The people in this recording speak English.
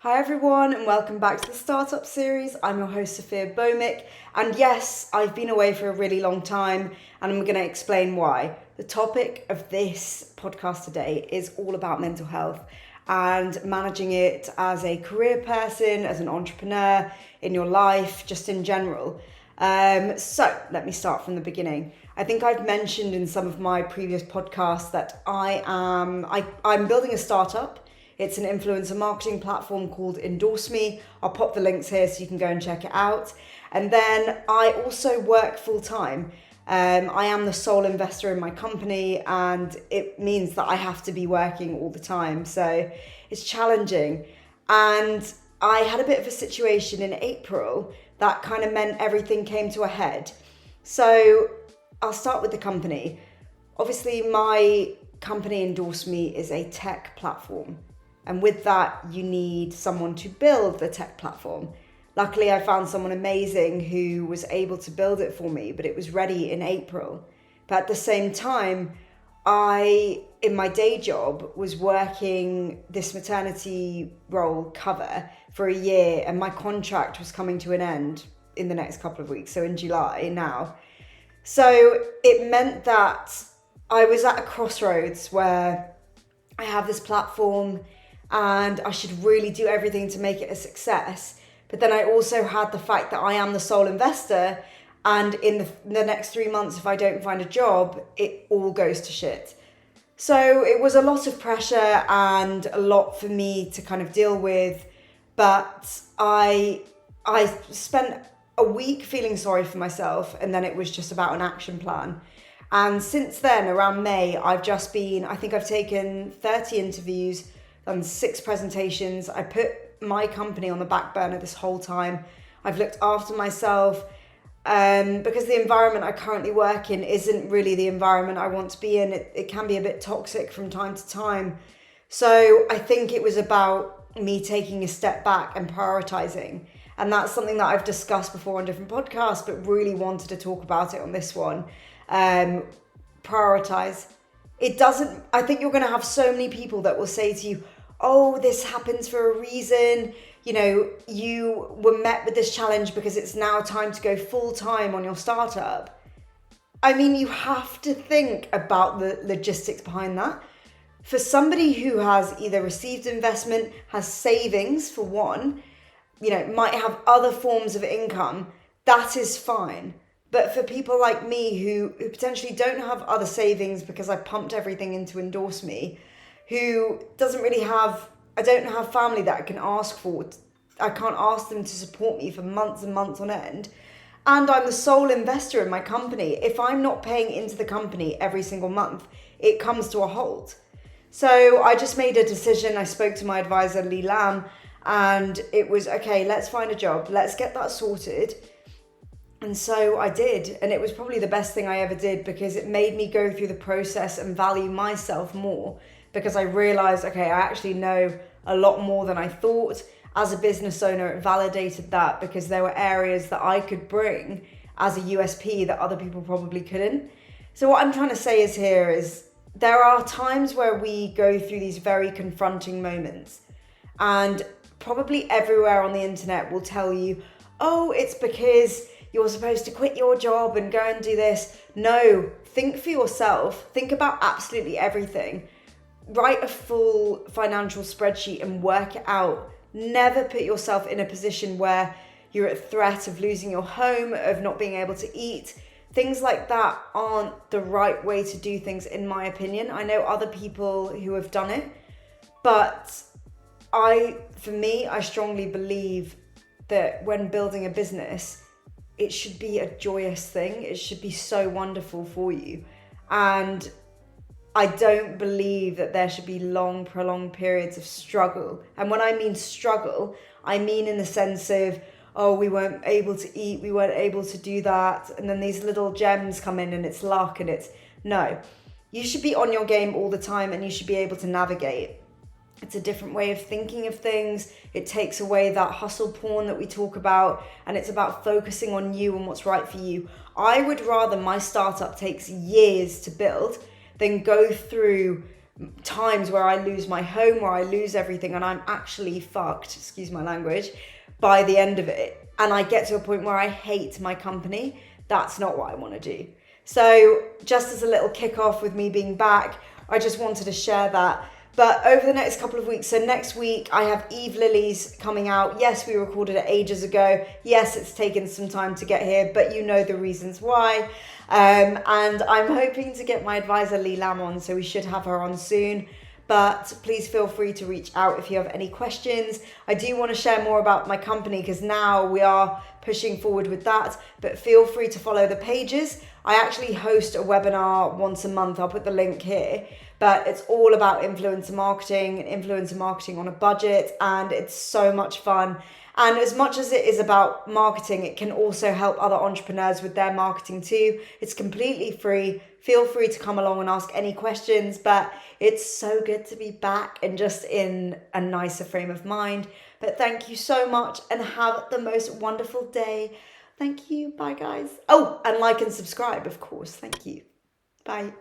Hi everyone and welcome back to the Startup Series. I'm your host Sophia Bomick, and yes, I've been away for a really long time and I'm going to explain why. The topic of this podcast today is all about mental health and managing it as a career person, as an entrepreneur, in your life, just in general. So let me start from the beginning. I think I've mentioned in some of my previous podcasts that I'm building a startup. It's an influencer marketing platform called Endorse Me. I'll pop the links here so you can go and check it out. And then I also work full time. I am the sole investor in my company, and it means that I have to be working all the time. So it's challenging. And I had a bit of a situation in April that kind of meant everything came to a head. So I'll start with the company. Obviously, my company Endorse Me is a tech platform. And with that, you need someone to build the tech platform. Luckily, I found someone amazing who was able to build it for me, but it was ready in April. But at the same time, I, in my day job, was working this maternity role cover for a year, and my contract was coming to an end in the next couple of weeks, so in July now. So it meant that I was at a crossroads where I have this platform and I should really do everything to make it a success. But then I also had the fact that I am the sole investor, and in the next 3 months, if I don't find a job, it all goes to shit. So it was a lot of pressure and a lot for me to kind of deal with. But I spent a week feeling sorry for myself, and then it was just about an action plan. And since then, around May, I think I've taken 30 interviews, done 6 presentations. I put my company on the back burner this whole time. I've looked after myself because the environment I currently work in isn't really the environment I want to be in. It can be a bit toxic from time to time. So I think it was about me taking a step back and prioritising. And that's something that I've discussed before on different podcasts, but really wanted to talk about it on this one. Prioritise. I think you're going to have so many people that will say to you, oh, this happens for a reason. You know, you were met with this challenge because it's now time to go full time on your startup. I mean, you have to think about the logistics behind that. For somebody who has either received investment, has savings for one, might have other forms of income, that is fine. But for people like me who potentially don't have other savings because I pumped everything into Endorse Me, who I don't have family that I can ask for. I can't ask them to support me for months and months on end. And I'm the sole investor in my company. If I'm not paying into the company every single month, it comes to a halt. So I just made a decision. I spoke to my advisor, Lee Lam, and it was, okay, let's find a job. Let's get that sorted. And so I did. And it was probably the best thing I ever did, because it made me go through the process and value myself more. Because I realized, okay, I actually know a lot more than I thought. As a business owner, it validated that, because there were areas that I could bring as a USP that other people probably couldn't. So what I'm trying to say is there are times where we go through these very confronting moments, and probably everywhere on the internet will tell you, oh, it's because you're supposed to quit your job and go and do this. No, think for yourself. Think about absolutely everything. Write a full financial spreadsheet and work it out. Never put yourself in a position where you're at threat of losing your home, of not being able to eat. Things like that aren't the right way to do things, in my opinion. I know other people who have done it, but I strongly believe that when building a business, it should be a joyous thing. It should be so wonderful for you. And I don't believe that there should be long, prolonged periods of struggle. And when I mean struggle, I mean in the sense of, oh, we weren't able to eat, we weren't able to do that. And then these little gems come in and it's luck and no. You should be on your game all the time, and you should be able to navigate. It's a different way of thinking of things. It takes away that hustle porn that we talk about, and it's about focusing on you and what's right for you. I would rather my startup takes years to build than go through times where I lose my home, where I lose everything, and I'm actually fucked, excuse my language, by the end of it. And I get to a point where I hate my company. That's not what I want to do. So just as a little kickoff with me being back, I just wanted to share that. But over the next couple of weeks, so next week I have Eve Lily's coming out. Yes, we recorded it ages ago. Yes, it's taken some time to get here, but you know the reasons why. And I'm hoping to get my advisor Lee Lam on, so we should have her on soon. But please feel free to reach out if you have any questions. I do want to share more about my company because now we are pushing forward with that. But feel free to follow the pages. I actually host a webinar once a month. I'll put the link here. But it's all about influencer marketing on a budget. And it's so much fun. And as much as it is about marketing, it can also help other entrepreneurs with their marketing too. It's completely free. Feel free to come along and ask any questions, but it's so good to be back and just in a nicer frame of mind. But thank you so much and have the most wonderful day. Thank you. Bye, guys. Oh, and like and subscribe, of course. Thank you. Bye.